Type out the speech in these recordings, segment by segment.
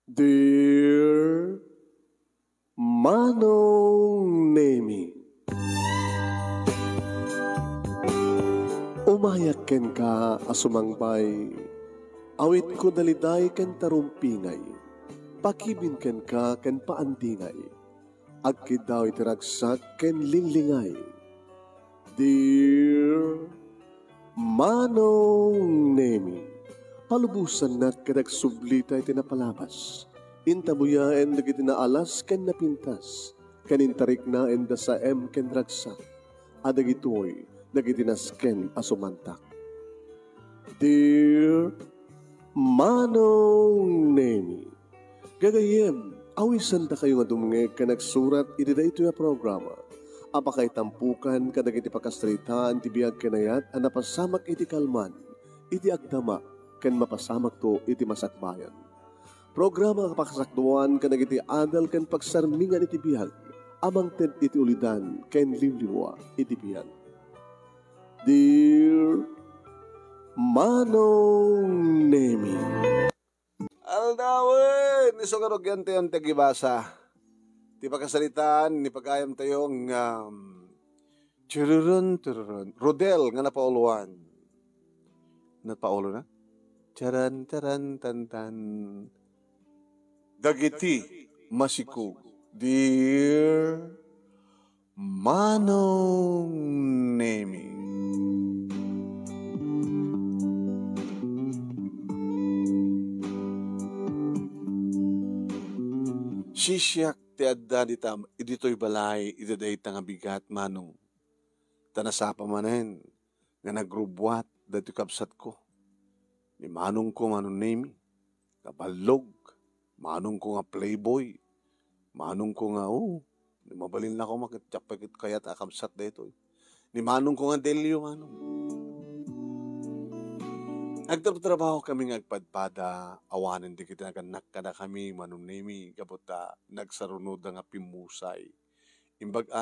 Dear Manong Nemi, umayak ken ka asumangpay, awit ko daliday ken tarumpingay, pakibin ken ka ken paandingay, agkid daw itiragsak ken linglingay. Dear Manong Nemi, palubusan na't kadag sublita iti napalabas. Intabuyaen dagiti naalas ken napintas. Kanintarik na enda sa ken ragsak. Adag ito'y dagiti nasken asumantak. Dear Manong Nemi, gagayem, awisan ta kayo nga dumngeg ka nagsurat iti ito'y programa. Apakay tampukan kadag iti pakastritaan ti biyag kenayat a napasamak iti kalman, iti agdama, ken mapasamak to iti masakbayan. Programa kapakasakduan ken iti adal ken pagsarmingan iti biyag, amang ted iti ulidan ken liwliwa iti biyag. Dear Manong Nemi, Aldawen, isugarog yan tayo ang tagibasa. Di pagkasalitaan, ni pagkayam tayong chururun. Rodel nga napauluan. Napaulo na? Charan, taran, tan. Dagiti, masikug. Dear Manong Nemi. Sisyak ti adda dito'y balay, idaday nga bigat manong. Tanasapa manen, nga nagrubwat dati kapsat ko. Ni manong ko manong Nemi, kabalog, manong ko nga playboy, manong ko nga, ni mabalin na ako makitsyapagit kayat akapsat dito. Ni manong ko nga delyo manong. Agtrabaho kami nga agpadpada, awanan di kita naganak kada kami, manong Nemi, kaputa, nagsarunod nga pimusay. Imbag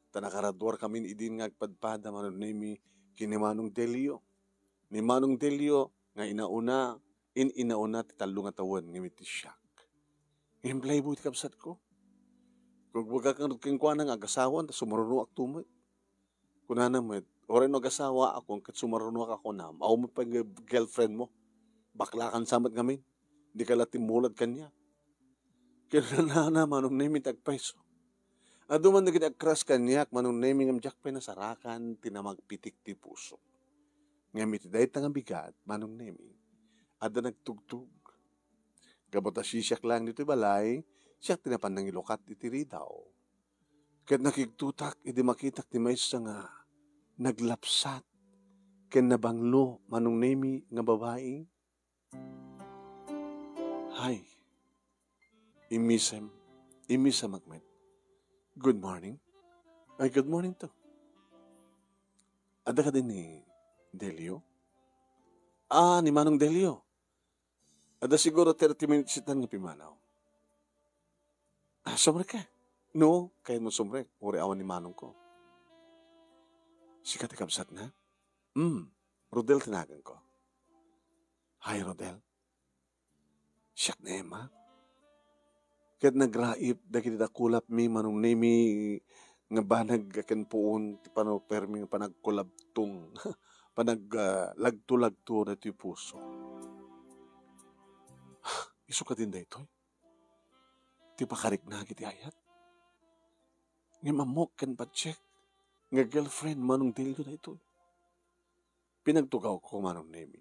tanakaradwar kami idin nga agpadpada, manong Nemi, kini manong delyo. Ni manong delyo, nga inauna ti talo nga tawon nga miti siyak. Ngayon playboy ti kapsat ko. Kung baga kang kingkwa ng agasawan, sumaruno ak tumot. Kunana mo, oray no agasawa ako, kat sumaruno ako na, maaw mo pa yung girlfriend mo. Bakla kan samat ngamin. Di ka latimulad kanya. Kaya na manong Nemi tagpaiso. Aduman na kita crush kanyak, manong Nemi ng jakpay na sarakan, tinamagpitik ti puso. Ngamit dahil tangang bigat, manong Nemi, ada nagtugtug. Gabota siyak lang dito balay, siyak tinapan ng ilokat iti ridaw. Kahit nakigtutak, idi makitak ti maysa nga naglapsat, ken nabanglo, manong Nemi nga babae. Hay, imisam magmet. Good morning. Ay, good morning to. Ada ka din ni Delio? Ni Manong Delio. Ada siguro 30 minutes sitan nga pimanaw. Sumrek ka? No, kaya mo sumrek. Uri awan ni Manong ko. Sikat ikabsat na? Rodel tinagan ko. Hi, Rodel. Siyak na Emma. Kaya't nagraip, dahil kulap mi Manong Nemi nga banag akan puun ti panopermi nga panagkulabtong. Lagto-lagto na ito yung puso. Isu ka din da ito. Ti pakarik na kiti ayat. Nga mamok kan pa-check. Nga girlfriend manong Delio na ito. Pinagtugaw ko manong Nemi.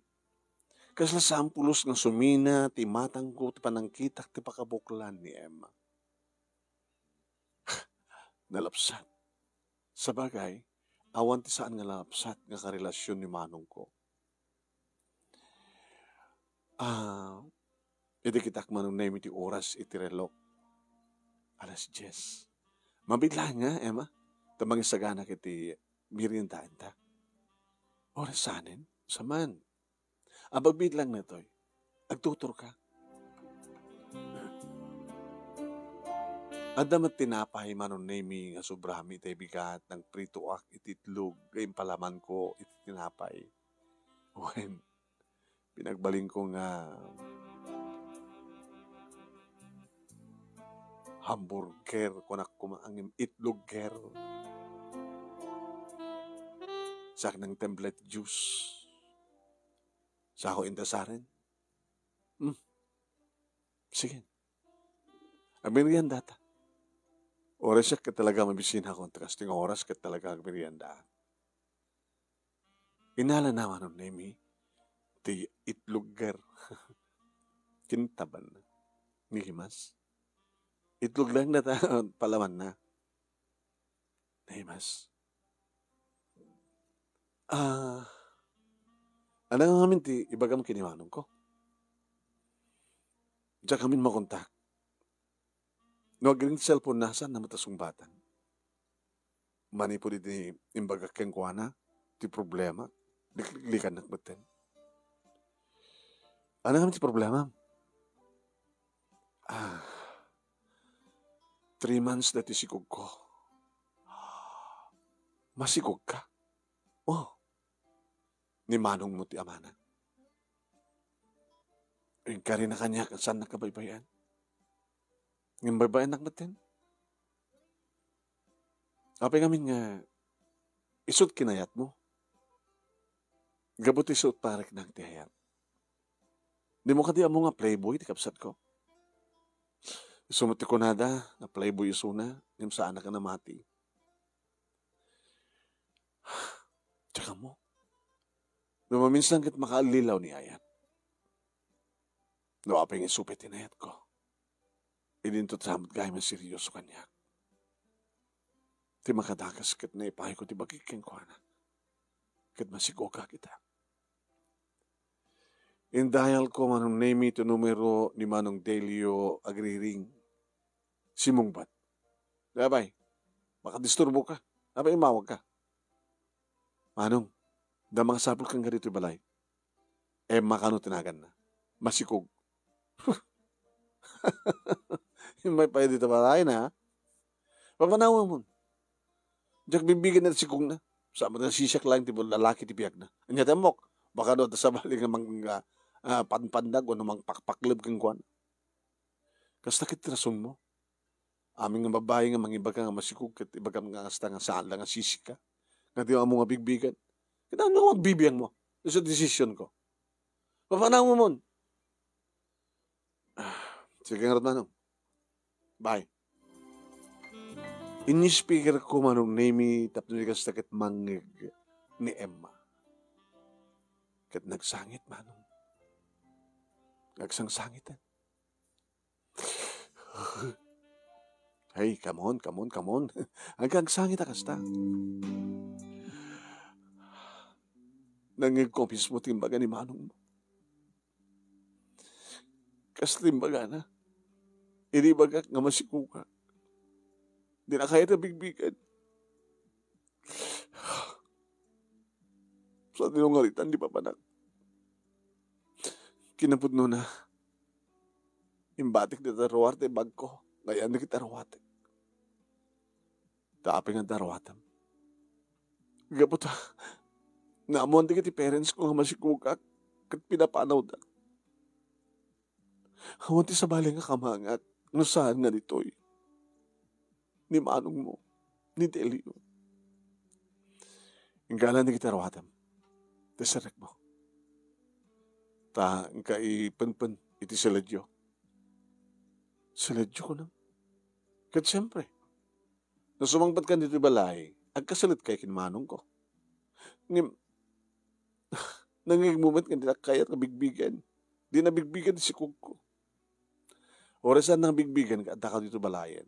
Kasla sampulos nga sumina, ti matang ko, ti panangkitak, ti pakabuklan ni Emma. Nalapsat. Sa bagay, awan ti saan nga lapsat nga karelasyon ni manong ko. Iti kitak manong Nemi ti oras iti relok. Alas 10. Mabigla nga, Emma. Tamang isaganak iti miriendahan ta. Oras sanin, saman. Ababid lang na to'y. Agtutur ka. Adamat tinapay manong Nemi nga sobrami tayo bigat ng pritoak ititlog gayong palaman ko iti tinapay. When pinagbaling ko nga hamburger, kunak kumaangim itlogger, sak ng template juice, sa ako indasarin. Sige. Ang merienda ta. Oras siya ka talaga mabisin ako. Kasting oras ka talaga ang merienda. Inala naman ang name ti itlogger. Kintaban na. Nihimas. Itlog lang na ta, palaman na. Nihimas. Ano nga namin ti ibagam kinimanong ko? Diyan kami makontak. No, agring cellphone nasan na matasumbatan. Mani po di imbaga keng kuana, ti problema, liklikan nakbatan. Ano naman ti problema? 3 months na ti sikog ko. Masikog ka? Oh, ni manong mo ti amana. Yung kari na kanya, saan nakabaybayan? Yung baybayan naknatin? Kapag ngamin nga, isut kinayat mo. Gabot isut parek ng tihayat. Di mo kadi amo nga playboy, di kapsat ko. Sumuti ko nada, na playboy isuna, yung saan na ka namati. Tsaka mo, lumaminsan kit makaalilaw ni Ayan. No, apeng isupit inayat ko. Idinto samot gaya man seryoso kanya. Ti makadakas kat na ipahay ko ti bagikeng ko na. Kat masigo ka kita. Indahal ko manong name ito numero ni Manong Delio agriring. Simong bat. Dabay, makadisturbo ka. Dabay, imawag ka. Manong, damang sapul kang ganito balay. Makano tinagan na. Masikog. Yung may pwede ito balay na, papanawa mo. Diyak bibigan na sikong na. Sama na sisyak lang, tipo lalaki tipiyag na. Anya temok, baka doon sa bali ng mga panpandag o namang pakpaklib kang kuwan. Kas nakit rason mo. Aming nga babae nga mga iba ka nga masikog kat iba ka nga nga saan lang nga sisika. Nga di mo nga bigbigan. Kaya nga magbibiyang mo. Sa desisyon ko. Papanawa mo. Sige nga manong. Bye. Ini speaker ko manong name tapos nikas takit mangig ni Emma. Kat nagsangit manong. Nagsangsangitan. Hey, come on. Hanggang sangit akasta. Nangig ko mismo timbaga ni manong mo. Kas timbaga na. Inibaga nga masikuka. Di na kaya na bigbigan. Sa tinungalitan, di pa panak. Kinapod no na. Imbatik na tarawarte bag ko. Ngayon na kita rawate. Taapin ang tarawatam. Gapot ha. Naamuan di kiti parents ko nga masikuka. Kat pinapanaw da. Hawan ti sa bali nga kamangat. No saan nga dito'y. Ni manong mo. Ni Delio. Inggalan na kita rawatam. Tesarek mo. Ta, nga ipanpan. Iti saladyo. Saladyo ko nang. Kat siyempre. Nasumangpat ka dito balay. Agkasalit kay kinmanong ko. Nangigmumat nga nila kaya nabigbigan. Di nabigbigan si Kukko. Orasan ng bigbigan ka at dito balayan.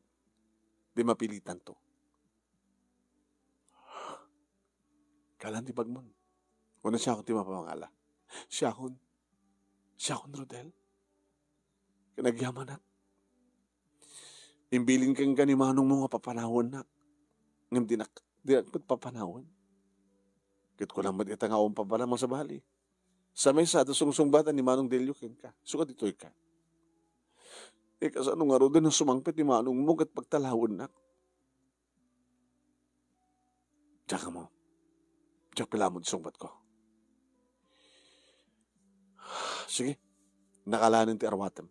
Di mapilitan to. Kalan di bagmon. Una siya akong ti mapamangala. Siya akong Rodel. Kanagyaman na. Imbilin kang ganimanong mga papanahon na. Ngam di papanahon. Kit ko lang matita nga akong papalamang sa bali. Sa mesa, sungsung-bata ni Manong Delio ken ka. Sukat ito'y ka. Kas anong nga ro din ang sumangpit ni Manong mo at pagtalawon na. Tsaka mo. Tsaka pilamon sungpat ko. Sige. Nakalanin ti arwatam.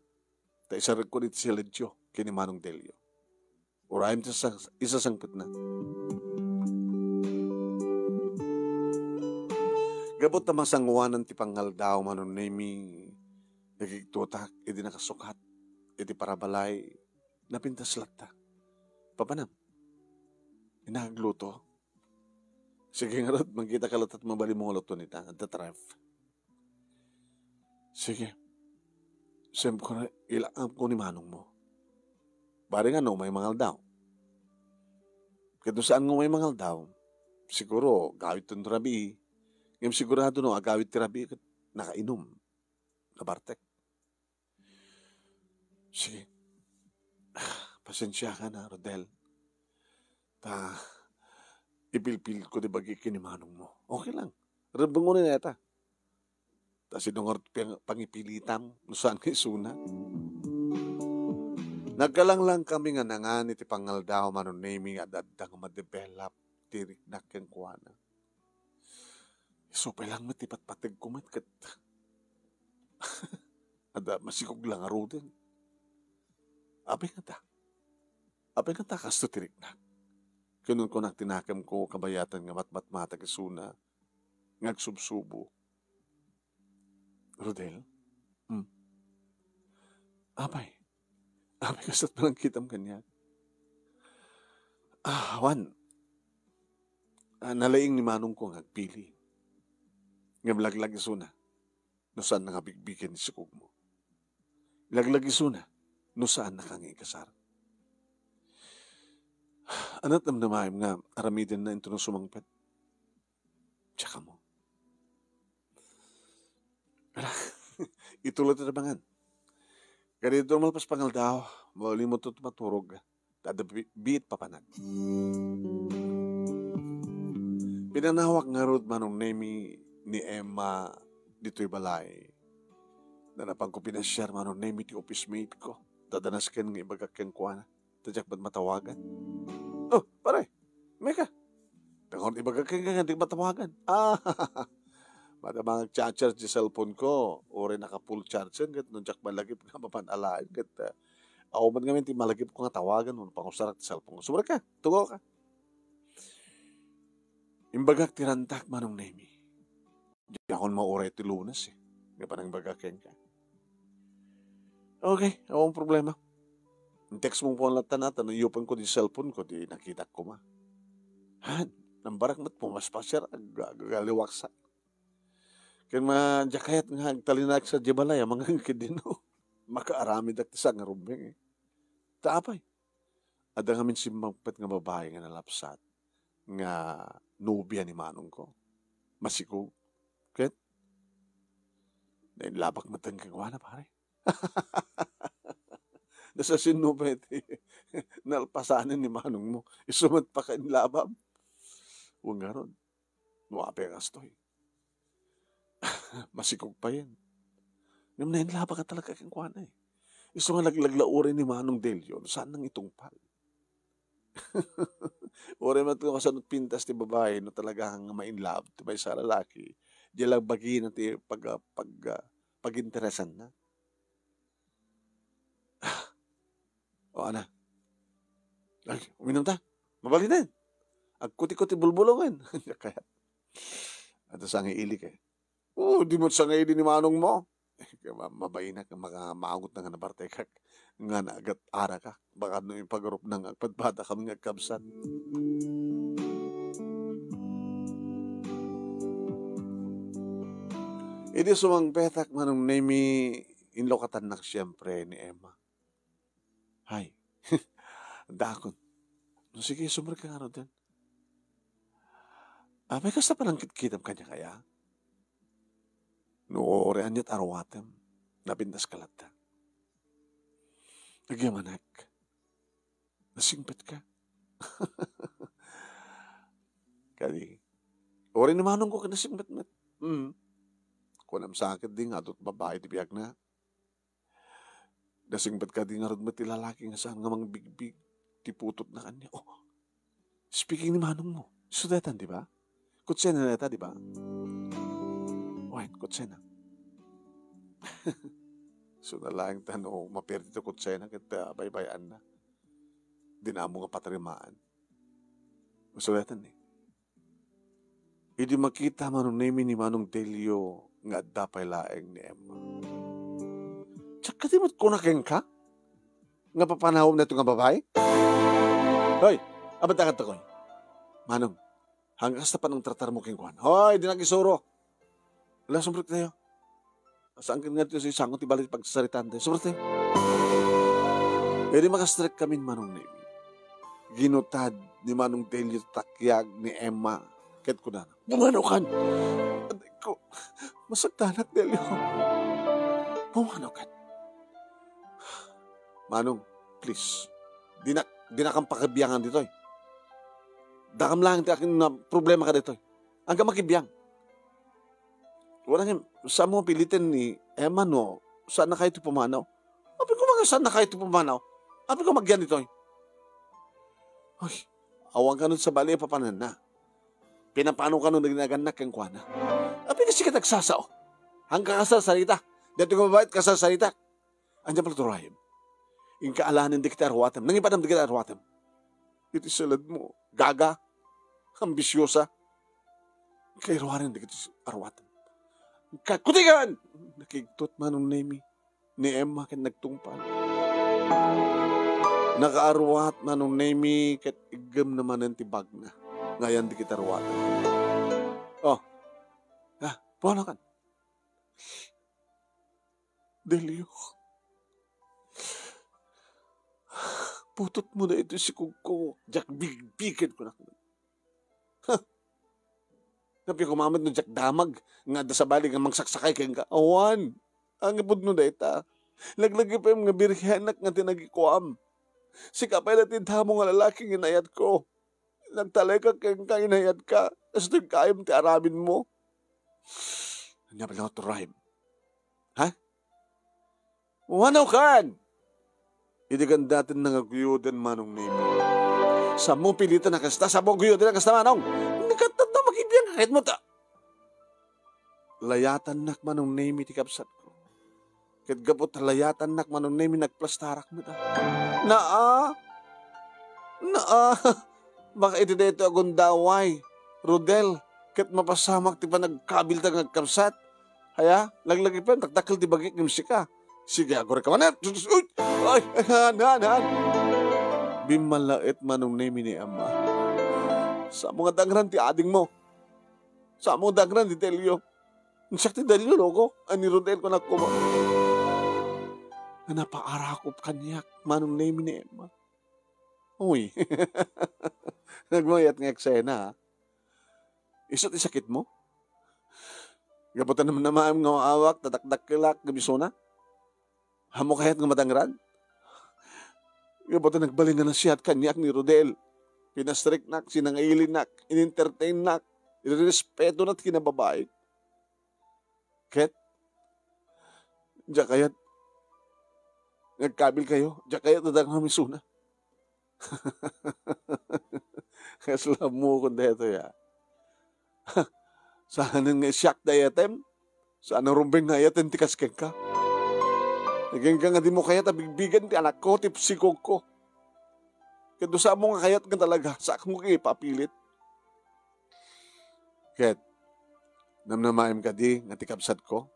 Ta isarag ko dito si Ledyo kini Manong Delio. Uraim isa sangpit na. Gabot na masangwanan ti pangaldaw manon nemi nagigtutak, iti nakasukat, iti parabalay, napintas latta. Papanam, inagluto. Sige nga rod, magkita ka latat mabali mong luto nita, at tatref. Sige, sem ko na ilang ko ni manong mo. Bari nga no, may mangaldaw. Kaya saan nga may mangaldaw, siguro, gawit itong rabi. Ngayon sigurado no, agawit ti rabi, nakainom. Nabartek. Sige. Pasensya ka na, Rodel. Ipilpil ko di bagi kinimanong mo. Okay lang. Rabang mo na neta. Sinungar pangipilitam, nusan kay suna. Nagkalang lang kami nga nangan iti pangaldaw manon naming adadang madevelop tirik na keng kuwana. So, lang matipat-patag kumat kat ada masikog lang aro din. Apay nga ta kasto tirik na. Kunun ko tinakam ko kabayatan nga matmat-mata kisuna. Ngagsubsubo. Rodel? Apay kasat palang kitam kanya. Wan. Nalaing ni manong ko ngagpili. Nga laglag isuna. No saan nangabigbigan ni sikog mo. Laglag isuna. No saan nakangikasar. Anat namnamayam nga aramidin na ito ng sumangpet. Tsaka mo. Wala. Itulad na bangan. Kaya dito malpas pangaldaw, mawali mo ito maturog. Dadabit papanag. Pinanawak nga rod manong nemi ni Emma dito'y balay. Na napang ko pinasyar manong nemi ti office mate ko. Dadanas ken ng ibagak ken kuwana. Tadyak ba't matawagan? Oh, pare, may ka. Tangon ibagak ken nga di matawagan. Madamang charge di cellphone ko. Uri naka-full charge yan. Gat nung jak malagip nga mapanalaan. Gat ako man ngayon ti malagip ko nga tawagan. Nung pangusarak ti cellphone ko. Sumara ka, tugo ka. Imbagak tirantak manong nemi. Di akong mauray ti lunas eh. Nga pa nang bagakin ka. Okay, akong problema. Text mo po ang lata natin, nayupan ko di cellphone ko, di nakita ko ma. Han, nambarak mat pumaspasyar, galiwaksa. Kaya majakayat nga, talinak sa jibalay, mga kidino. Makaaramid at isang rumbing eh. Taapay. Ada ngamin simpangpet nga babae nga nalapsat, nga nubya ni manong ko. Masikog. Kaya, nainlabak matang kagawa na pare. Nasa sinubet, nalpasanin ni manong mo. Isumat pa ka inlabab. Huwag nga ron. Nuwape ang astoy. Masikog pa yan. Ngayon na inlaba ka talaga kang kuwana eh. Iso nga laglaglaurin ni manong Delio. Saan nang itungpal? Ore man ito kasanot pintas ti babae no talagang ma-inlove. May sa lalaki. Di lang bagi na ti pag-interesan na. O ana. Ay, uminom ta. Mabali na yan. Agkuti-kuti bulbulungan. Kaya. At sa ili ka. Di mo sa ili ni manong mo. Mabay na ka, maagot na nga na bartekak. Nga na agat ara ka. Baka no yung pag-arup ng agpadbata kami nga kabsat. Idi sumang petak manong nemi inlokatan na siyempre ni Emma. Hay. Dakon. No, sige, sumar ka nga rin din. May kasta palang kitkitam kanya kaya? No, orean niya't arawatem. Napindas kalata. Nagyamanak. Nasingpet ka. Kali. Ore naman ko ka nasingpet-met. Kunam sakit din nga, do't babae ti biyag na. Nasingpet ka din nga rin ti lalaki nga saan nga mga bigbig. Ti putot na kanya. Oh, speaking ni manong mo. Sudetan, di ba? Kutsena na neta, di ba? Wait, kutsena. So na lang tanong, maperti ito kutsena, kita baybayan na. dinamo nga patrimaan. Masulatan eh. Idi makita manong nemi ni Manong Delio nga dapay laeng ni Emma. Tsaka di mo't kunakeng ka? Nga papanahom na ito nga babae? Hoy, abad na ka Manong, hanggang sa pa ng tratar mo keng kuhan. Hoy, di nagisuro. Wala, sumbrot tayo. Saan ka nga ito sa isang ti balik pagsasaritaan tayo? Sumbrot tayo. Hindi makastrek kami Manong Nemi. Ginutad ni Manong Delio takyag ni Emma. Kahit ko na. Pumanokan. Aday ko. Masagdanak, Delio. Pumanokan. Manong, please. Di na kang pakibiyangan dito eh. Dakam lang akin na problema ka dito eh. Ang ka makibiyang. Wala nga, saan mo pilitin ni Emma no? Saan na kayo ito pumanaw? Api ko mga saan na kayo ito pumanaw? Api ko magyan dito eh. Ay, awang ka nun sa bali papanan na. Pinapano ka nung nagnaganak kang kuwana. Api kasi ka nagsasao. Hanggang ka sa salita. Dito ka mabait ka sa salita. Andiyan pala ito, Rahim. Yung kaalahanin di kita arwatam. Nangipadam di kita arwatam. Ito salad mo. Gaga. Ambisyosa. Kaya ruharin di kita arwatam. Kakutigan! Nakigtot manong Nemi. Ni Emma kin nagtungpal. Nakaarwat manong Nemi kat igam naman ang tibag na. Ngayon di kita arwatan. Oh. Puano kan? Delio. Putot mo na ito si Kugko. Jack big-bigid ko na. Napi kumamad no Jack damag. Nga da sa bali nga magsaksakay kayong ka. Awan. Ang ipod no da ita. Laglagi pa yung mga birhenak nga tinagikuam. Si kapay natin mo nga lalaking inayat ko. Nagtalay ka kayong inayat ka. Tapos ito yung kayam ti arabin mo. Ano pala ito, Rahim? Ha? Wanaw kan! Hindi kan datin nangaguyudan Manong Nemi. Sa mo pilitan na kasta, sa mo guyudan na kasta Manong. Nagkatat na magibiyang kahit mo ta. Layatan nak Manong Nemi ti kapsat ko. Kahit gabot layatan nak Manong Nemi nagplastarak mo ta. Naa. Baka iti dito agundaway. Rodel, kahit mapasamak ti pa nagkabil ta ngagkapsat. Haya, laglagi pa, taktakal ti bagik ng sika. Sige, agore ka manat. Ay, han. Bimalait Manong Nemi ni Ama. Sa mga dangran ti ading mo. Sa mga dangran ti Delio. Siyak ti Delio, logo. Ani Rodel ko nakuma. Napaarakop kanyak Manong Nemi ni Emma. Uy. Nagmayat ng eksena, ha? Isa't isakit mo? Gabutan naman naman nga awak, tatakdak-kilak, gabisona? Hamo kahit nga madangran? Gabutan nagbalin na siya at kanyak ni Rodel. Pinastrik nak, sinangailin nak, in-entertain nak, irespeto na't kinababae. Ket? Diyan kayat, nagkabil kayo, diyan kayat nadang hamisuna. Kaslam mo kung dito ya. Saan nga siyak da yatem? Saan ang rumbeng nga yatem ti kaskeng ka? Naging ka nga di mo kayat abigbigan ti anak ko, ti psikog ko. Kaya saan mo nga kayat nga talaga, saan mo kayo papilit? Kaya, namnamaim ka di, nga ti kapsat ko,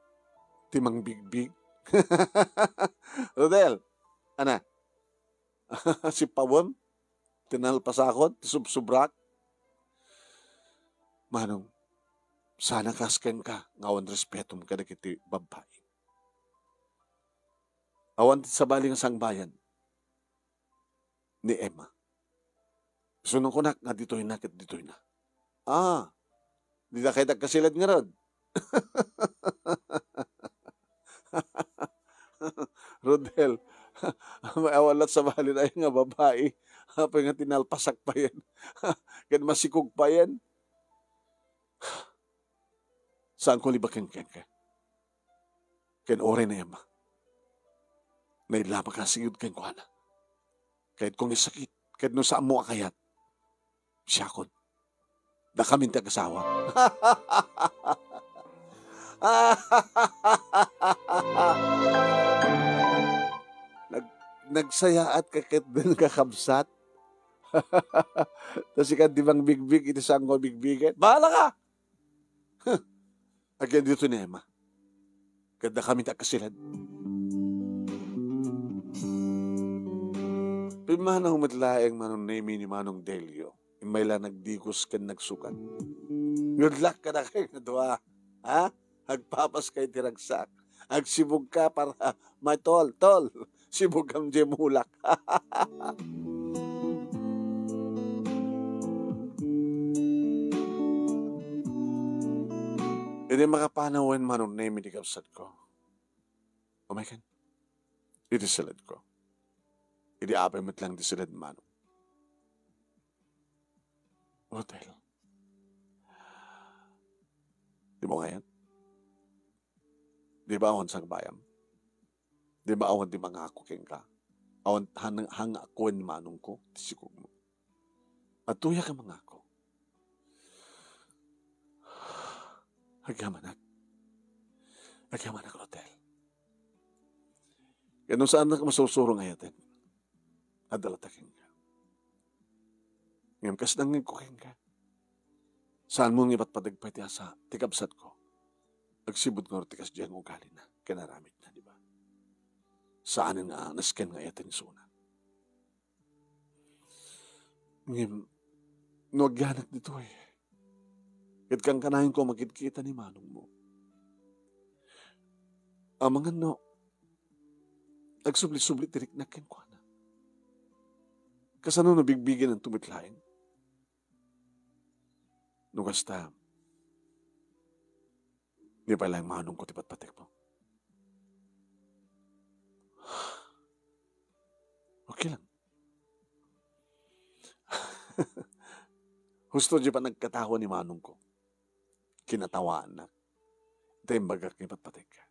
ti mang bigbig. Rodel, ana? Si Pawon, tinalpasakot, subsubrak. Manong, sana kasken ka, ngawan respetum ka na kiti babae. Awan sa baling sang bayan ni Emma. Sunong ko nga dito'y na, kat dito'y na. Di na kayo nagkasilad nga rod. Rodel, may awalat sa bali na nga babae. Hapay nga tinalpasak pa yan. Kan masikog pa yan. Saan ko libakin ka? Ken oray na Emma. Nailama ka sigod ken ko na. Kahit kung isakit, kahit nung saan mo akayat, siya kon. Da kaming tag-asawa. Nagsaya at kakit din kakabsat. Tas ikan di bang bigbig, iti saan ko bigbigan. Bahala ka! Agyan dito ni Emma. Ganda kami takasilan. Pimana humatlaeng manong name ni Manong Delio. Imayla nagdigos kan nagsukan. Good luck ka na kayo na doa. Ha? Agpapas kay tiragsak. Agsibog ka para may tol. Sibog ang jemulak. Hindi makapanawan manong name ni kapsat ko. Umaykan. Iti salad ko. Iti apay mo't lang di salad manong. Hotel. Di mo ngayon? Di ba awan sang bayam? Di ba awan di mga ako keng ka? Awan hanga ako ni manong ko, tisikog mo. At tuya ka mga ako. Agamanak, hotel. Ganun saan na ka masusuro ngayon? Adalatakin ka. Ngayon kas nangin ko keng ka. Saan mo ngibat padagpay ti asa, tikabsat ko. Agsibod nga tikas diyang ugali na, kinaramit na, di ba? Saan nga nasken nga yatin suna. Ngayon, nuagyanak dito eh. Kat kang kanahin ko magkita ni manong mo. Mga no, agsubli-subli tirik na ken ko na. Kasano nabigbigin ang tumitlain? Nugasta, di pa lang manong ko tipat-patek mo. Okay lang. Husto di pa nagkatawa ni manong ko. Kinatawaan na. Ito yung bagak ni patpatek ka.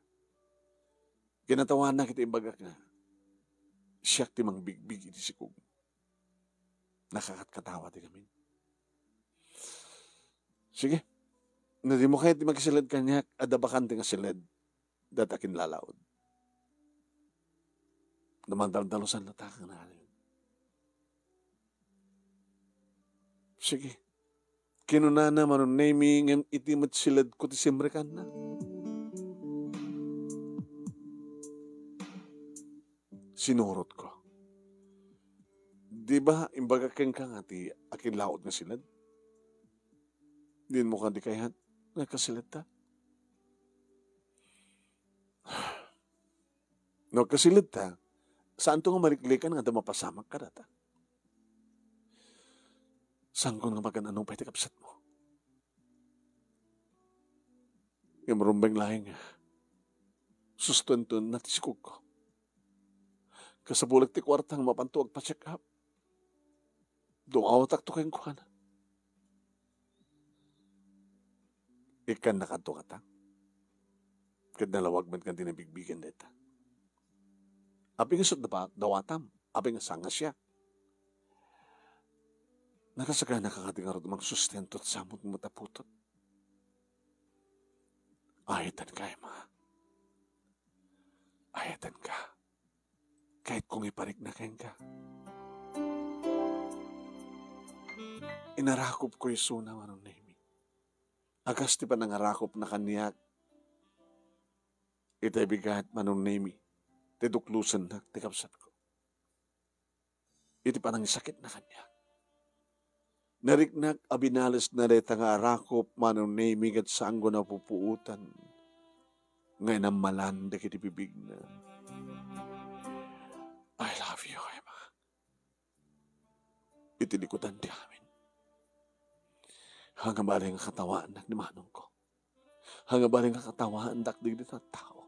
Kinatawaan na kita yung bagak na. Siyak ti mang bigbig iti sikog. Nakakatkatawa di kami. Sige. Na di mo kahit di magsilad kanya, adabakan ti nga silad. Datakin lalaod. Namandal-dalosan na takang na yun. Sige. Kinunana manon naming itimat silad ko ti simrekan na. Sinurot ko. Di ba imbaga keng ka nga ti akin laot nga silad? Di mo ka di kayahan nga kasilad ta? No, kasilad ta, saan to nga maliklikan nga mapasamak ka data? Saan ko nga magananong pwede kapsat mo? Yung marumbang lahing sustenton na tisikog ko. Kasabulag ti kwartang mapantuag pa-check up. Dungawatak to kayong kuhana. Ikan nakanto ka ta. Kad nalawag man kan tinabigbigan deta. Aping isot dawatam. Aping asanga siya. Nakasaga nakakatingarod mang sustento at samot mo taputot. Ayatan ka, Emma. Ayatan ka. Kahit kung iparik na kain ka. Inarakop ko yung suna manong name. Agas ti pa nangarakop na kaniyak. Itay bigat manong name. Tiduklusan na tikapsat ko. Iti pa nang sakit na kaniyak. Nariknak abinalas na reta nga arakop manong name at sanggo na pupuutan. Ngayon ang malanda kiti bibig na. I love you, Emma. Itilikutan di amin. Hanga baling nga katawaan ni manong ko. Hanga baling nga katawaan di na tao.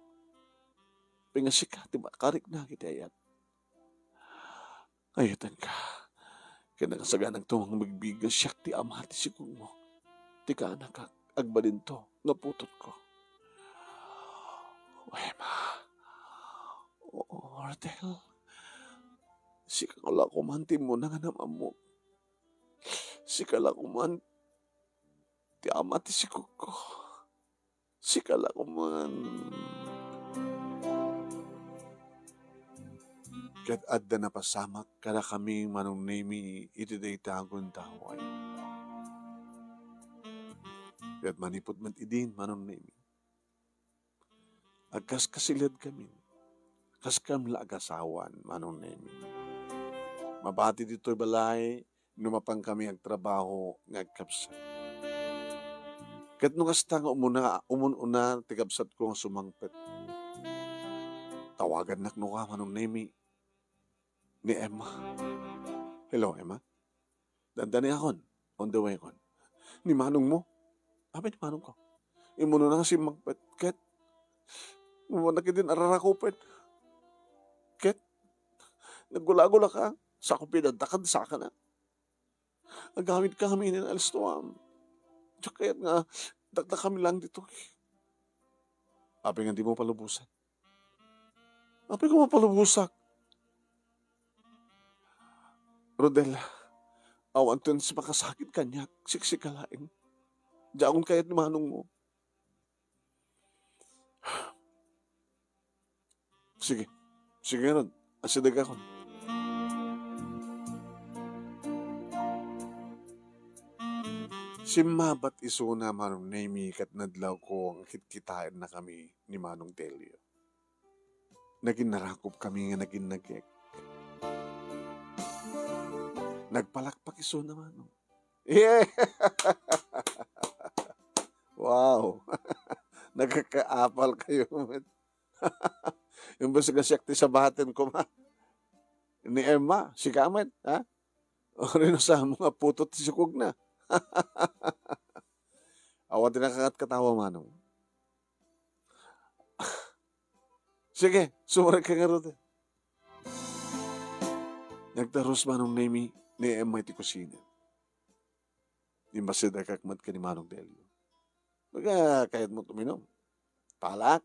Pingasika, diba? Karik na kita ayat. Ayatan ka. Kaya nakasaganang tumang magbigas siyak ti amati sikong mo. Ti ka anak agbalin to, naputot ko. O Emma. O Ardel. Sikala kumanti mo na nga naman mo. Sikala kuman ti amati sikong ko. Sikala kuman. Kat adda na pasamak kada kami manong nemi iti day tagon taway. Kat manipot man idin manong nemi. Agkas kasilid kami. Kas kamla agasawan manong nemi. Mabati dito'y balay, numapang kami agtrabaho ngagkapsat. Kat nung kasta nga umununa, tigabsat ko nga sumangpet. Tawagan nak no ka manong nemi ni Emma. Hello, Emma. Dandani akon, on the way kon. Ni manong mo? Abi ni manong ko. Imuno na si mangpet. Ket, mumuna ka din ararakupet. Ket, naggula-gula ka. Sa akong pinadakad sa ka na. Agamit kami ng alistuam. Tsaka kaya't nga, dagdag kami lang dito. Abi nga di mo palubusan. Abi ko mapalubusak. Rodel, awan to sa makasakit kanya, siksikalain. Diyan kaya't ni manong mo. Sige, sige Rod, asidag ako. Si mabat isuna manong nemi kat nadlaw ko ang kitkitain na kami ni Manong Delio. Naging narakop kami nga naging nagek. Nagpalakpak isuna manong. Yeah! Wow! Nagkakaapal kayo. Yung ba sigasyakti sa batin ko ma? Ni Emma, si Kamet, ha? O rin sa mga putot si Sukog na. Awan din nakakatkatawa manong. Sige, sumarag ka nga rin. Nagtaros manong nemi ni Emma iti kusina. Imbasida kakmat ka ni Manong Delio. Baga kahit mo tuminom. Palak.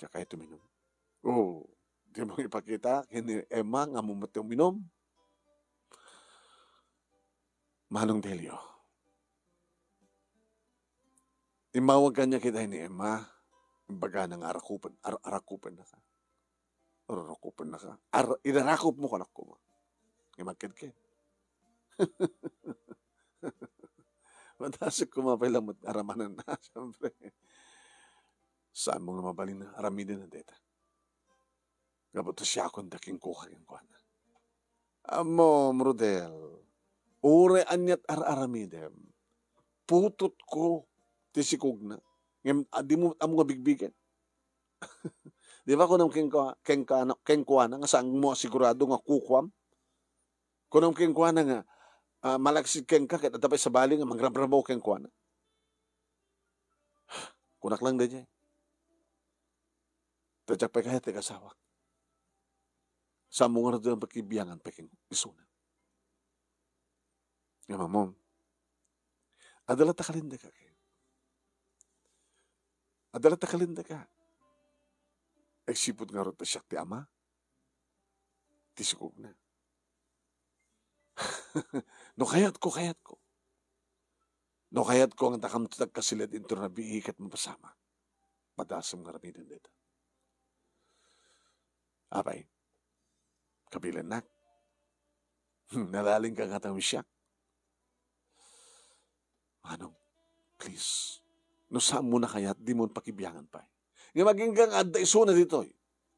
Tsaka kahit tuminom. Oo, di mo ipakita kini Emma nga mo uminom. Manong Delio. Imawag ka niya kita ni Emma. Imbaga ng arakupan na ka. Arakupan na ka. Inarakop mo kanak ko mo. Imagkid. Matasik ko mapailang aramanan na. Siyempre. Saan mong mabalin na aramidin na deta. Kabuto siya akong daking kuha yung kuha na. Amo, Rodel. Ure anyat aramidem. Putot ko. Tisikog na. Di mo amo nga bigbigan. Di ba kung kengkuha na nga saan mo sigurado nga kukwam? Kung kengkuha na nga malaksid kengka kahit atapay sa bali nga mangrabramo kengkuha na. Kunak lang na dyan. Tadyak pa kahit kasawa. Sa mga na doon pagkibiyangan peking isuna. Nga mamom. Adala takalinda ka kayo. Adala takalinda ka. Eksipot nga rin siya ti ama. Tisikog na. No kayat ko. No kayat ko ang takamtutag kasilad into na biikat mapasama. Padasam nga ramidan dito. Apay. Kabilan na. Nalaling ka nga tang siya. Manong, please. No saan mo na kaya di mo pakibiyangan pa. Nga maging kang adda iso na dito.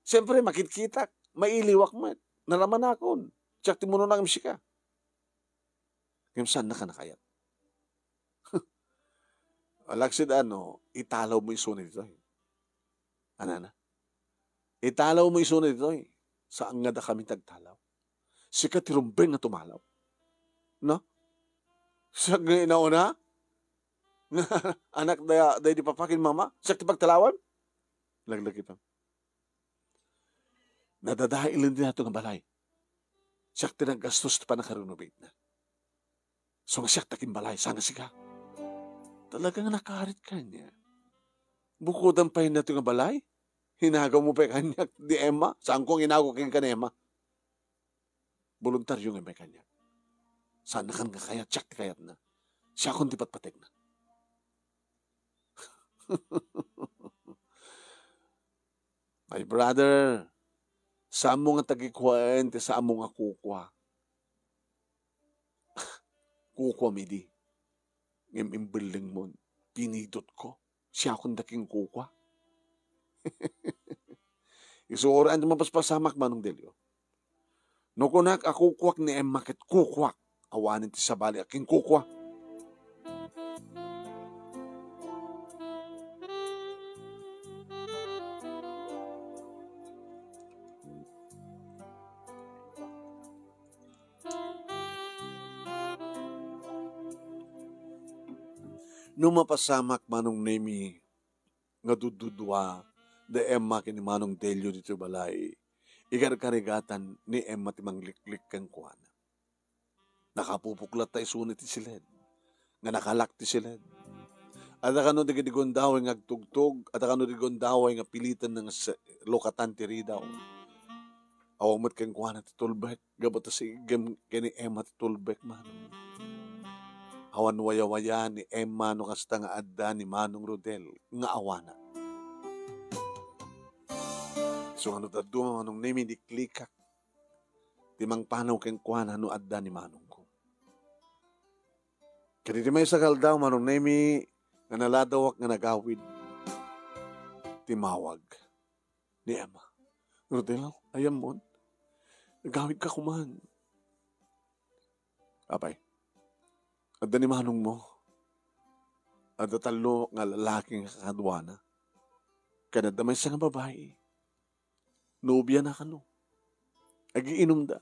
Siyempre, makitkitak. Mailiwak mo. Naraman ako. Tsak ti mo na ng misika. Ngayon saan na ka nakayat? Alaksid italaw mo iso na dito. Anana? Italaw mo iso na dito. Saan nga da kami tagtalaw? Sika tirumbeng na tumalaw. No? Siya nga inauna? Anak da di papakin mama? Siya ti pagtalawan? Laglagi pa. Nadadahilan din nato ng balay. Siya ti naggastos pa nakarenovate na. So nga siya takin balay. Sana siya. Talagang nakaharit ka niya. Bukudan pa yun nato ng balay? Hinagaw mo pa kanya di Emma? Saan kong hinagaw ka ni Emma? Voluntaryo nga may kanya. Sana kan nga kaya, tsak ti kayat na. Siya kong tipat-patek na. My brother, Sa amo nga tagikuan, ti sa amo nga kukwa. Kukwa midi. Ngem imbiling mo, pinidot ko. Siya akong daking kukwa. Isuoraan ti mapaspasamak manong Delio. No kunak akukwak ni Emma ket kukwak. Awanin ti sabali aking kukwa. No mapasamak manong nemi nga dududwa da Emma kini manong Delio dito balay. Ikarkarigatan ni Emma ti mangliklik kang kuana. Nakapupuklat tayo sunit ti silid. Nga nakalak ti silid. At akano di gondaway nga agtugtog. At akano di gondaway nga pilitan ng lokatan ti ridaw. Awamot kang kuana ti tulbek. Gabot si kini Emma ti tulbek man. Awan waya-waya ni Emma no kasta nga adda ni Manong Rodel nga awana. So ano daduma manong nemi di klikak. Timang panaw keng kuana no adda ni Manong ko. Kaya di may sakal daw manong nemi nga naladawak nga nagawid. Timawag ni Emma. Rodel, ayam mo. Nagawid ka kuman. Apay. Adda ni Manong mo. Adda talo nga lalaking kakadwana. Kaya damay sa nga babae. Nobya na ka no. Agiinom da.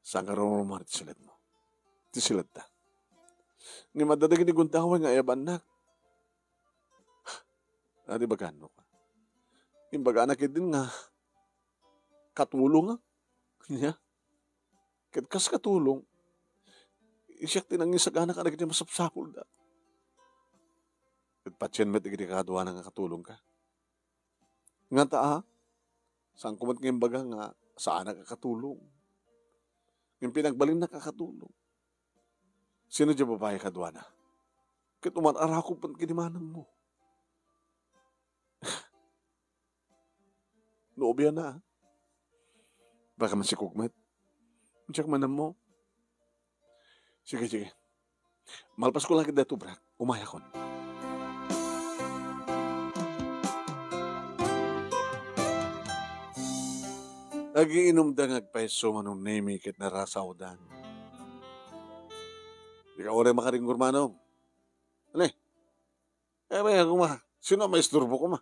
Saan ka rumumar ti silad mo? Ti silad da. Nga madadagin ni guntaway nga ayaban na. Adi ba gano ka? Imbaga anak din nga. Katulong nga. Niya. Kas katulong. Isyak tinangin sa gana ka na kiti masapsapul da. At patsyan met ikiti kakadwa na nga katulong ka. Nga taa, saan kumat ngayong baga nga saan nakakatulong. Yung pinagbalin na kakatulong. Sino dyan babae kadwa na? Kit umararako pa kinimanang mo. Noobya na. Baka man si Kugmet. Diyak manan mo. Sige. Malpas ko lang kita brak. Umaya kon. Nagiinom da ngagpaiso manong nemi kit narasaw dan. Di ka oray makaringgur manong. Ano eh? May ako ma. Sino may isturbo ko ma?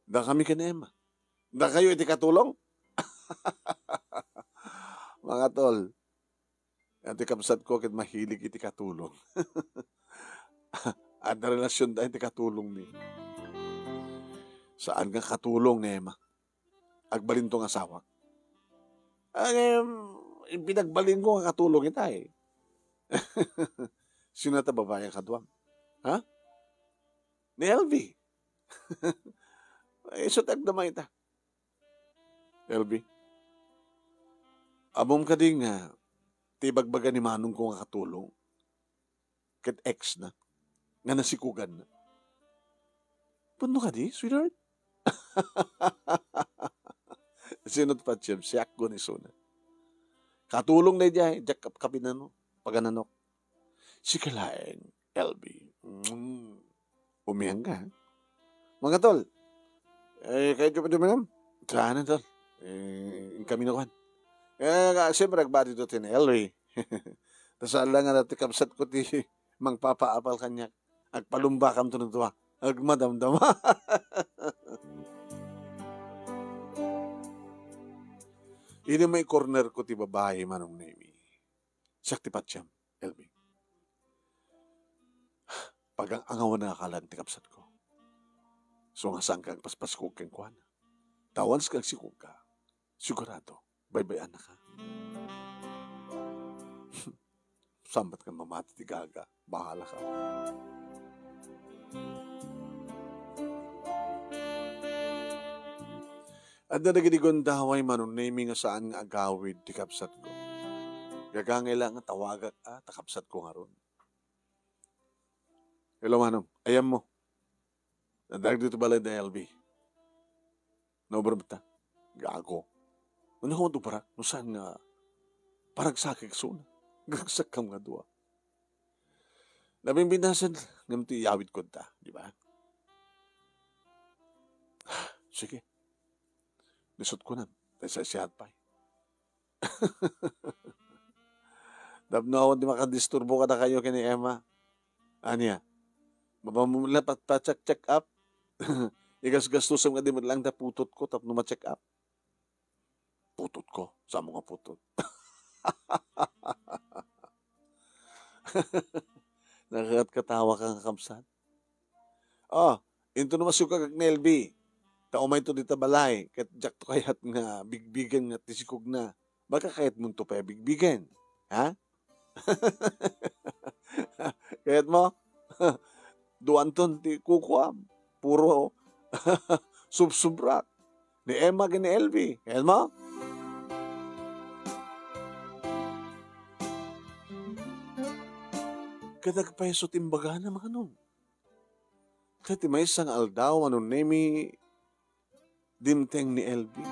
Da kami kinema. Da kayo iti katulong? Mga tol. Iti kapsat ko kit mahilig iti katulong. At na relasyon da iti katulong ni. Saan nga katulong ni Emma? Agbalin tong asawak. Pinagbalin ko nga katulong ita eh. Sino na babae kadwang? Ha? Ni LV. So tagdamay ita. LV. Abom ka din nga tibagbaga ni Manong ko nga katulong. Kat ex na. Nga nasikugan na. Puno ka di, sweetheart? Sinot pa siyem, siyak ko ni Suna. Katulong na diya, jak kapinano, pagananok. Si kalaeng, LB. Umiyang ka. Mga tol, kayo dumadumam. Saan tol? Kami nakuhan. Siyempre, nagbati doon tin LB. Tapos ala nga natin kapsat ko ti mangpapaapal kanya. Agpalumba kam to nagtuwa. Agmadamdama. Ini may corner ko ti babae manong nemi. Siyak ti patsyam, LB. Pag ang angawan na akalan ti kapsat ko. So nga saan kang paspas ko keng kuhan. Tawans kang sikog ka. Sigurado, baybayan na ka. Sambat kang mamati ti gaga. Bahala ka. At na nagigondaway manong nemi nga saan nga agawid ti kapsat ko. Gagangay lang nga tawagak takapsat ko nga ron. Hello manong, ayam mo. Nadag dito balay na LB. Naobrabta. Gago. Ano ko ito para? No saan nga parang sakik suna. Gagsak kam nga dua. Labing binasan, ngayon iyawid ko ta, di ba? Sige. Lisot ko na. Nasasihat pa. Dabno ako di makadisturbo ka na kayo kini Emma. Anya? Mabamumula pa-check up. Igas-gastusan nga di mo lang na putot ko tapos ma-check up. Putot ko? Saan mo nga putot? Nakakatawa ka kamsan. Oh, into naman siya kag Nelby. Taumay to dita balay. Kat jak to kayat nga bigbigan nga tisikog na. Baka kayat mo to pa bigbigan. Ha? Kayat mo? Duanton ti kukuam. Puro subsubrak. Ni Emma ni Elby. Kayat mo? Kadagpaiso timbaga na mga nun. Kati may isang aldaw anong nemi dimteng ni Elby.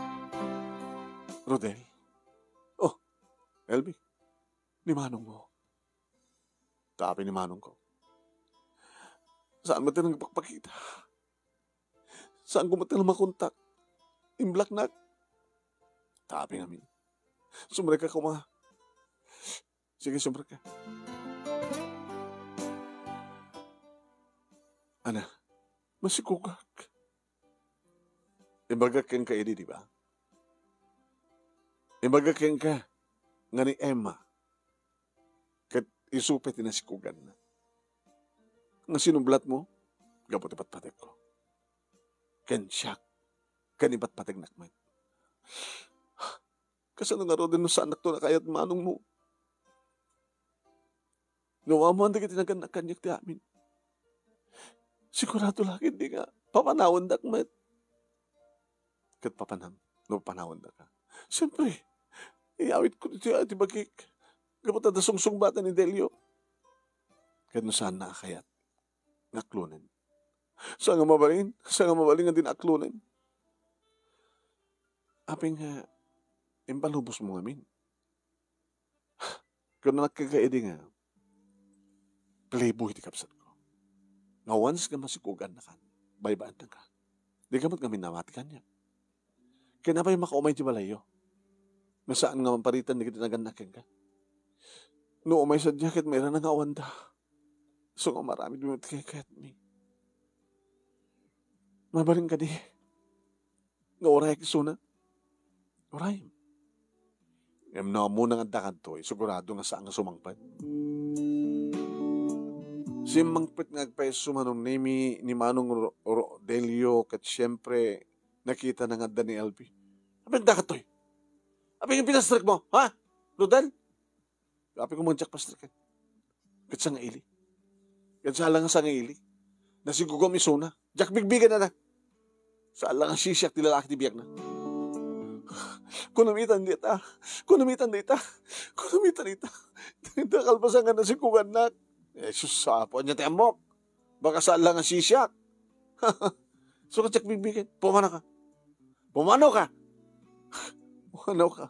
Rodel. Oh, Elby. Ni Manong mo. Tabi ni Manong ko. Saan mo tinang pakpakita? Saan ko mo tinang makontak? Imblak na. Tabi namin. Sumre ka kuma. Sige, sumre ka. Ana, masikugak. Ibaga keng ka ini, di ba? Ibaga keng ka nga ni Emma. Kat isupet na sikugan na. Nga sinublat mo, gabot ipat-patek ko. Ken siyak, kanipat-patek nakman. Kasano nga ro din sa anak to na kayat manong mo. Nawaman na kitinagan na kanyak ti amin. Sigurado lagi hindi nga. Papanawon dak met. Kat papanam. No panawon dak ka. Siyempre. Iyawit ko dito at ibagik. Kapag na sungsung bata ni Delio. Kat no saan nakakayat. Naklunan. Saan nga mabalin? Saan nga mabalin nga din aklunan? Aping nga. Impalubos mo ngamin. Kung nakakaidi nga. Playboy di kapsat ko. Nga once ka masikugan na kan, baybaan na ka. Di ka kami namatikan niya. Kaya na ba yung makaumay di balayo? Nga saan nga mamparitan di kita naganakin ka? No umay sa jacket, mayroon na nga awanda. So nga marami di mo kayat mi. Mabaling ka di. Nga oray kisuna. Oray. Ngayon na muna nga dakan to, sigurado nga saan nga sumangpad. Si mangpit nga agpaiso manong nemi ni Manong Delio kat siyempre nakita na nga da ni Elby. Abing dakatoy. Abing yung pinastrak mo, ha? Rodel? Abing ko mong pastrakan. Kat sa nga ili. Kat sa lang nga sa nga ili. Nasigugom isuna. Jak bigbigan na na. Sa lang nga sisyak tilalaki tibiyag na. Kunamitan dita. Kunamitan dita. Kunamitan dita. Kalpasan nga nasigugan na. Jesus, sapo niya tembok. Baka saan lang ang sisyak. So, katsak bigbigan. Pumano ka. Pumano ka. Pumano ka.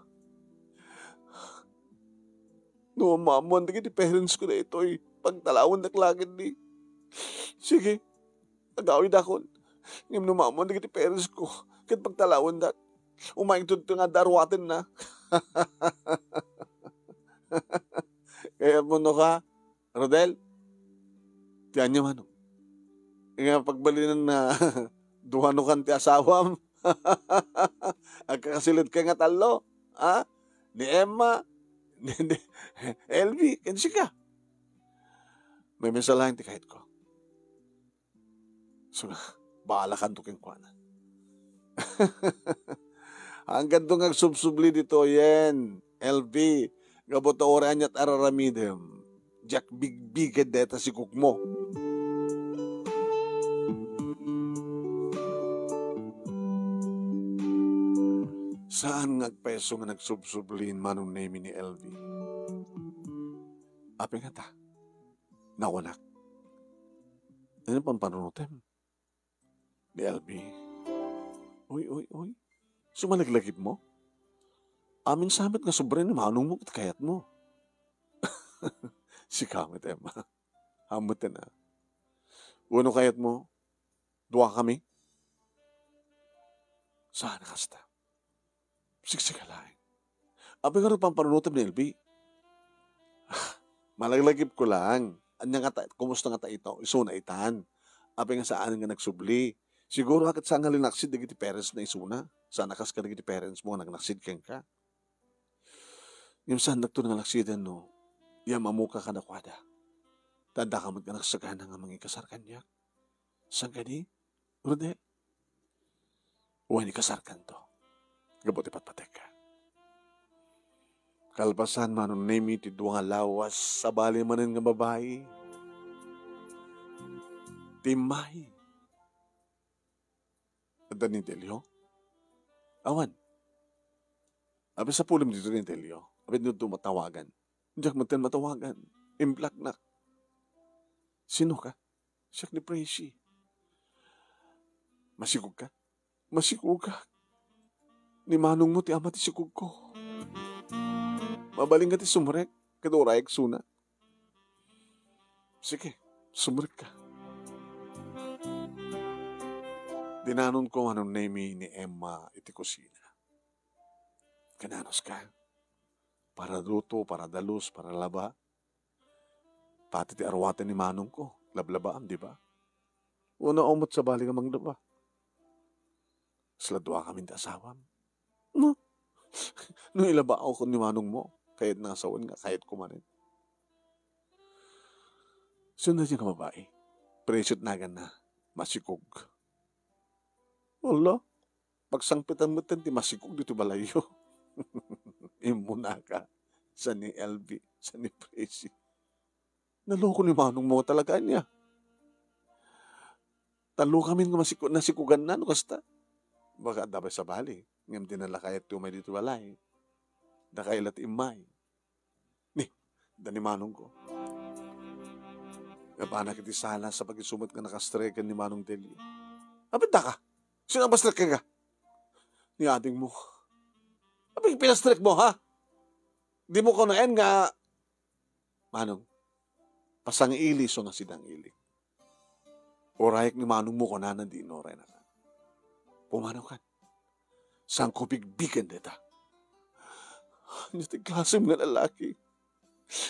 No, mamuan na parents ko na ito eh. Pagtalawin na klagin ni. Sige. Nagawid ako. Ngayon no, mamuan na parents ko. Kahit pagtalawin na. Umayang tuto nga darwatin na. Kaya mo no ka. Rodel, tiyan niyo manong. Nga pagbalinan na duhano kan ti asawam. Agkakasilid ka nga talo. Ha? Ni Emma. Ni Elby. Kansi ka. May mesalahin ti kahit ko. So, baala kan tuking kwa na. Hanggang doon agsubsubli dito, yen. LB. Gabota oran niya't araramidem. Jak bigbigad deta si kukmo. Saan ngagpeso nga nagsubsublin manong name ni Elby? Api nga ta. Nawanak. Ano pang panunutem? Ni Elby. Uy. Sumalaglagip mo? Amin samit nga sobre ni manong mo kayat mo. Si kamit, Emma. Hamot na. Uno kayat mo, duwa kami. Saan kasta? Siksika lang. Abi nga rin pang panunutan ni LB. Malaglagip ko lang. Anya nga kumusta nga ito? Iso na itan. Abi nga saan nga nagsubli. Siguro akat sa nga linaksid na giti parents na isuna. Sana kas ka na giti parents mo nagnaksid kang ka. Yung saan nagto nga naksidan no, yung mamuka ka na kwada. Tanda ka magkanagsagana nga mga ikasar kanya. Saan gani? Rodel? Uwan ikasarkan to. Gabot ipatpatek ka. Kalpasan manon nemi ti duwa nga lawas sa bali manin nga babae. Timay. Ada ni Delio? Awan. Abi sa pulim dito ni Delio. Abi dito matawagan. Diyak matawagan. Implak na. Sino ka? Siyak ni Preci. Masikog ka? Masikog ka. Ni manong mo ti ama ti sikog ko. Mabaling ka ti sumrek. Kadurayag suna. Sige, sumrek ka. Dinanon ko anong name ni Emma iti kusina. Kananos ka? Para luto, para dalus, para laba. Pati ti arwatan ni manong ko. Lablabaan, di ba? Una umot sa bali nga manglaba. Sladwa kami ti asawam. No? Nung ilaba ako ni manong mo, kahit nasawan nga, kahit kumanin. Sunod yung kamabae. Presyot nagan na, masikog. Wala. Pagsangpitan mo ti masikog dito balayo. Imuna ka sa ni LB, sa ni Preci. Naloko ni manong mo talaga niya. Talo kami nga nasikugan na, no kasta. Baka dabay sa bali. Ngam dinala kayat tumay dito balay. Dakailat imay. Ni, dani manong ko. Napanak iti sala sa pag-isumot nga nakastrekan ni Manong Delio. Abinda ka? Sino ba strek ka? Ni ating mo. Abing pinastrek mo, ha? Di mo ko naen nga, Manong, pasang ili so nga sidang ili. Orayak ni Manong mo ko na di inoray na ka. Pumanaw ka. Saan ko bigbigan dita? Ano ti klase mga lalaki?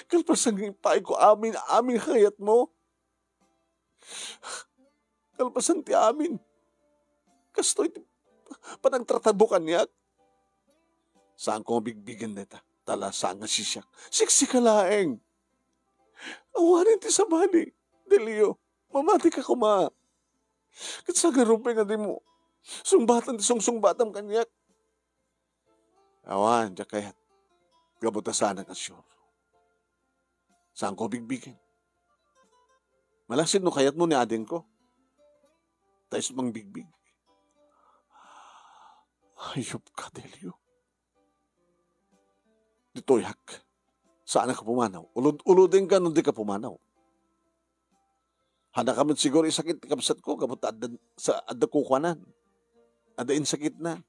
Kalpasang ipay ko amin kayat mo. Kalpasan ti amin. Kastoy ti panagtratabukan niya. Saan ko bigbigan dita? Tala saan nga sisyak. Siksika laeng. Awanin ti sabali. Delio, mamati ka kuma. Katsa nga rupi nga di mo. Sungbatan ti sungbatam kanyak. Awan, diya kayat. Gabuta sana ka sure. Saan ko bigbigan? Malasin no kayat mo ni ading ko. Tayo mang bigbig. Ayop ka, Delio. Dito yak. Saan ka pumanaw? Uludin ka nung di ka pumanaw. Handa ka man siguro isakit kapsat ko. Kapot sa adda kukwanan. Adain sakit na.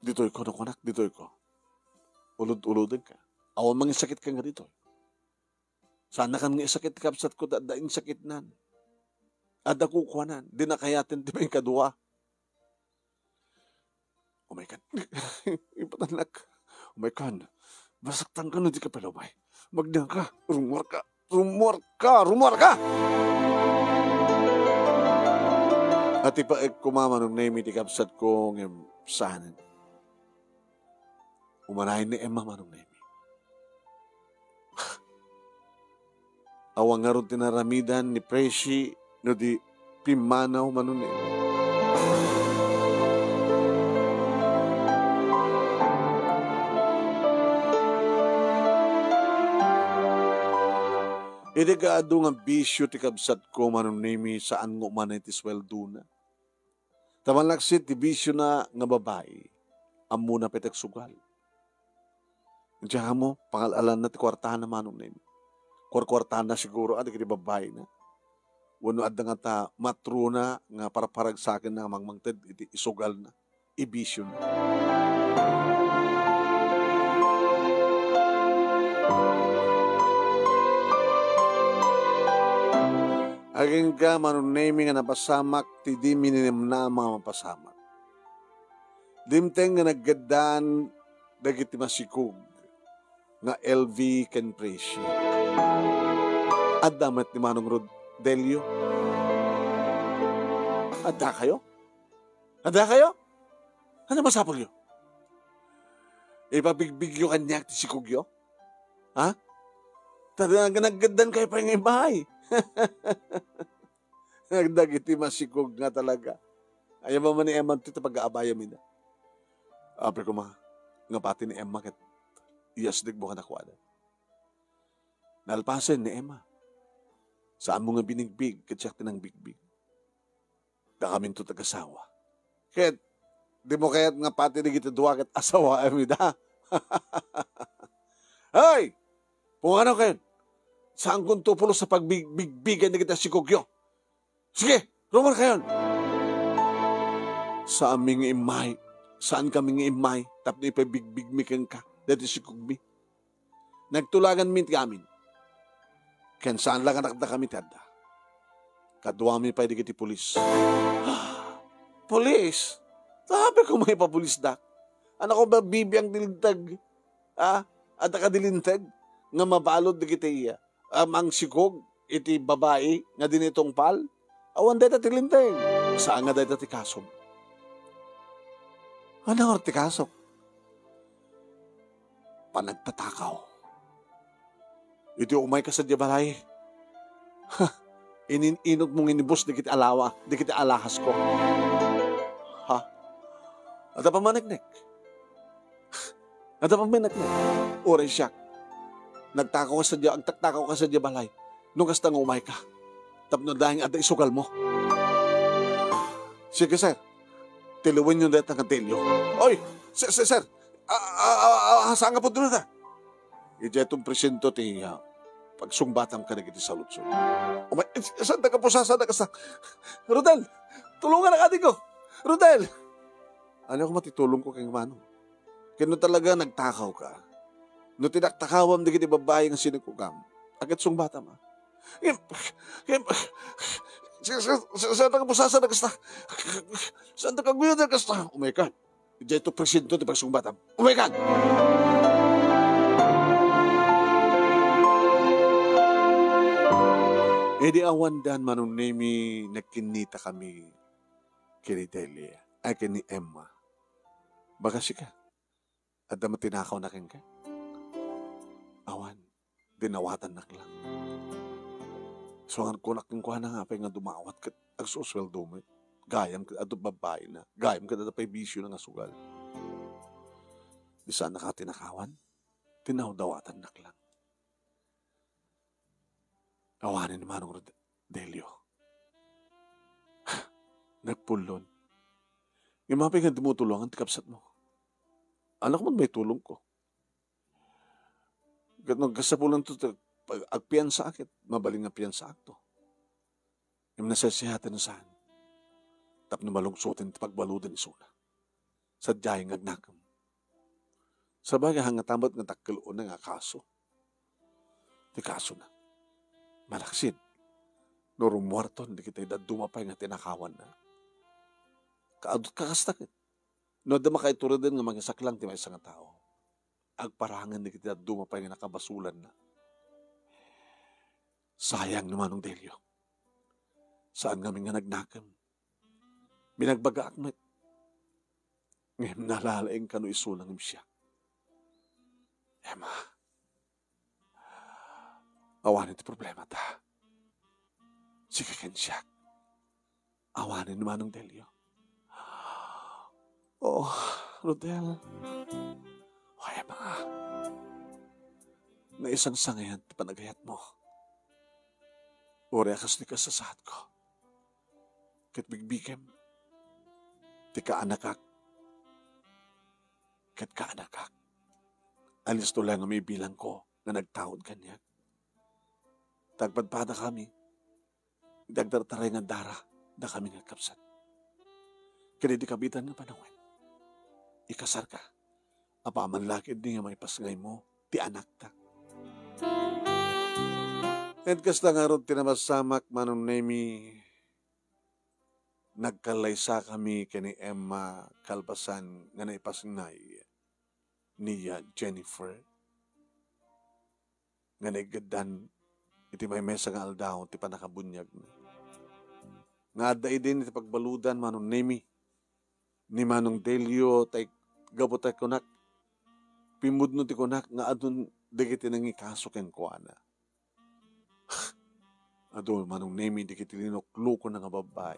Dito'y ko, nakunak, dito'y ko. Ulod-ulodin ka. Awan mang sakit ka nga dito. Sana kan nga isakit kapsat ko, dain sakit nan. Ada kukwanan. Di na kayatin, di ba yung kadua? Oh my God. Ipatanak. Oh my God. Masaktan ka na di ka palabay. Magdang ka. Rumor ka. Rumor ka. Rumor ka! At ipaeg kumama nung name iti kapsat ko ng sahanan. Umanahin ni Emma manong name. Awang nga ron tinaramidan ni Preci no di pimanaw manong name. Iti kaado nga bisyo ti kabsat ko manong name saan ngo man iti sweldo na. Tamalaksit ti bisyo na nga babae amo na petek sugal. Diyan mo, pangalalan na ti kwartahan na manong name. Kwartahan na siguro, adi kiti babae na. Wano adda nga ta matruna nga paraparag sa akin na mangmangted iti isugal na, ibisyon na. Aging ka manunemi nga napasamak ti di mininim na mga mapasamak. Dimteng nga naggadaan dagiti masikog nga LV ken presyo. At damat ni Manong Rodelio. Adda kayo? Adda kayo? Ano masapol yun? Ipabigbigyo kanyak ti sikugyo? Ha? Talaga naggandan kayo pa yung ibahay. Nagdagiti masikog nga talaga. Ayaw mo man ni Emma ito pag-aabaya mina. Apre ko nga pati ni Emma kat iyasdig mo ka nakuha na. Nalpasan ni Emma. Saan mo nga binigbig kat siya tinang bigbig. Da kaming to tag-asawa. Kat di mo kaya't nga pati ni kita duwa kat asawa amida. Hey! Kung ano kayo? Saan kong tupulo sa pagbigbigan na kita si Kugyo? Sige, rumar kayo. Sa aming imay, saan kaming imay, tapos ipabigbigmikan ka, dati si Kugbi. Nagtulagan mint kami. Ken saan lang anak na kami tada. Kaduami pa di kiti pulis. Pulis? Sabi ko may papulis da. Anak ko ba bibiyang dilintag? At nakadilintag? Nga mabalod di kita iya. Ang sikog, iti babae, nga din itong pal. Awan deta tilintag. Saan nga deta ti kasog? Ano nga ti kasog? Panagtatakaw. Iti umay ka sa diabalay. Ininot mong inibos di kita alawa, di kita alahas ko. Ha? At pa managnek. At pa managnek. Oray siya. Nagtakaw ka sa diabalay. Nung kasta nga umay ka. Tapno dahil at isugal mo. Sige, sir. Tiluwin yung deta ng tilyo. Oy, sir. Saan nga po doon na? Ijetong presento ti pagsungbatang ka na kiti sa lutso. Umay, saan ka po saan ka sa... Rodel, tulungan na ka ko. Rodel! Ano ko matitulong ko kay Manong? Kaya talaga nagtakaw ka. No tinaktakawam di kiti babae ng sinikugam. Agad sungbata ma. Saan ka po saan ka sa... Saan ka guyon na ka sa... Umay ka. Ijetong presento ti pagsungbatang. Umay ka! Edi awan dan manunemi nagkinita kami kini Delia, ay kini Emma. Baka ka, at matinakaw na kin ka. Awan, dinawatan na lang. So ang kunak ng kuha na nga pa nga dumawat kat agsusweldo mo. Gayam ka ato babae na. Gayam ka datapay bisyo na nga sugal. Di saan nakatinakawan? Tinawdawatan na lang. Awanin ni Manong Rodelio. Nagpulon. Yung mga pingan dumutulungan, tikapsat mo. Anak mo may tulong ko. Nagkasapulan to, agpiyan sa akit, mabaling nga piyan sa akto. Yung nasasihatan na saan. Tap na malungsutin, pagbaludan isuna. Sadyay ng agnakam. Sabagay hangatamat nga takkiloon na nga kaso. Di kaso na. Malaksin. No rumwarto, hindi kita dumapay nga tinakawan na. Kaadot kakastakit. No da makaituradin nga magisaklang ti may isang tao. Agparangan hindi kita dumapay nga nakabasulan na. Sayang naman ng Delio. Saan kami nga nagnakam? Binagbaga akmet. Ngayon nalalaing kano isulang siya. Emma. Awanin ti problema ta. Sige ken siya. Awanin naman ng Delio. Oh, Rodel. Ay, mga. Na isang sangayan ti panagayat mo. Uri akas ni kasasad ko. Kat bigbikem. Ti kaanakak. Kat kaanakak. Alis to lang ang may bilang ko na nagtawad kanya. Tagpadpada kami. dagdartaray nga dara, da kami nga kapsat. Kaya di kabitan nga panahon. Ikasar ka. Apaman lakid di nga may pasngay mo, ti anak ta. And kasta nga ron tinamasamak manon nemi nagkalaysa kami kani Emma kalpasan nga naipasngay niya Jennifer nga naigadan iti may mesa nga aldaw ti panakabunyag nga adda din iti pagbaludan manon nemi ni Manong Delio tay gabotay kunak pimudno ti kunak nga adun dagiti nangikaso ken kuana. Ado Manong nemi dagiti linokluko na nga babay.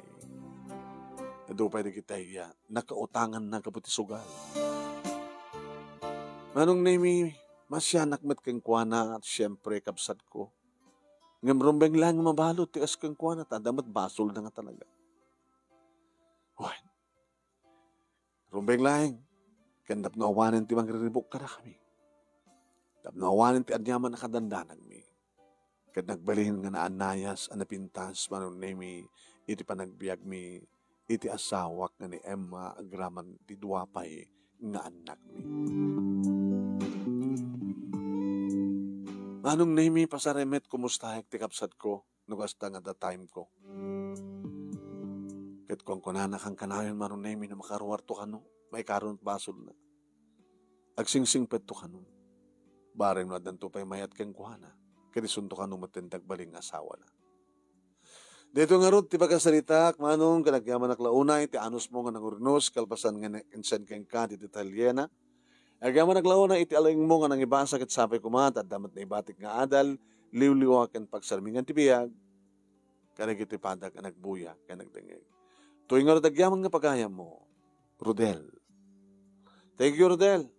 Ado pa dagiti nakautangan na kabuti sugal. Manong nemi masyanak met ken kuana at syempre kapsat ko. Ngem rumbeng lang mabalot ti as ken kuana ta damat basol na nga talaga. Hoy. Rumbeng lang ken tapno awanen ti mangriribok kada kami. Tapno awanen ti adyaman nakadandanag mi. Ket nagbalin nga naanayas anapintas Manong nemi iti panagbiag mi iti asawak nga ni Emma agraman ti duwapay nga anak mi. Manong nemi pasaremet kumustahek ti kapsat ko no kasta nga the time ko. Ket kung kunana kang kanayon Manong nemi na makaruwarto kano may karon basol na. Agsingsing pet to kano. Bareng no adanto pay mayat keng kuhana. Kaya sunto ka nung matintag baling asawa na. Dito nga ron, ti pagkasalitak, manong kanagyaman naklaunay, ti anus mo nga nangurnos, kalpasan nga insen keng ka, ti Italiana. Agyaman naklaunay, iti aling mo nga nangibasa kat sapay kumat, at damat na ibatik nga adal, liwliwakan pagsarmingan ti biyag, kanag iti padag, nagbuya, kanag dengeg. Tuwing nga ron, agyaman nga pagayam mo, Rodel. Thank you, Rodel.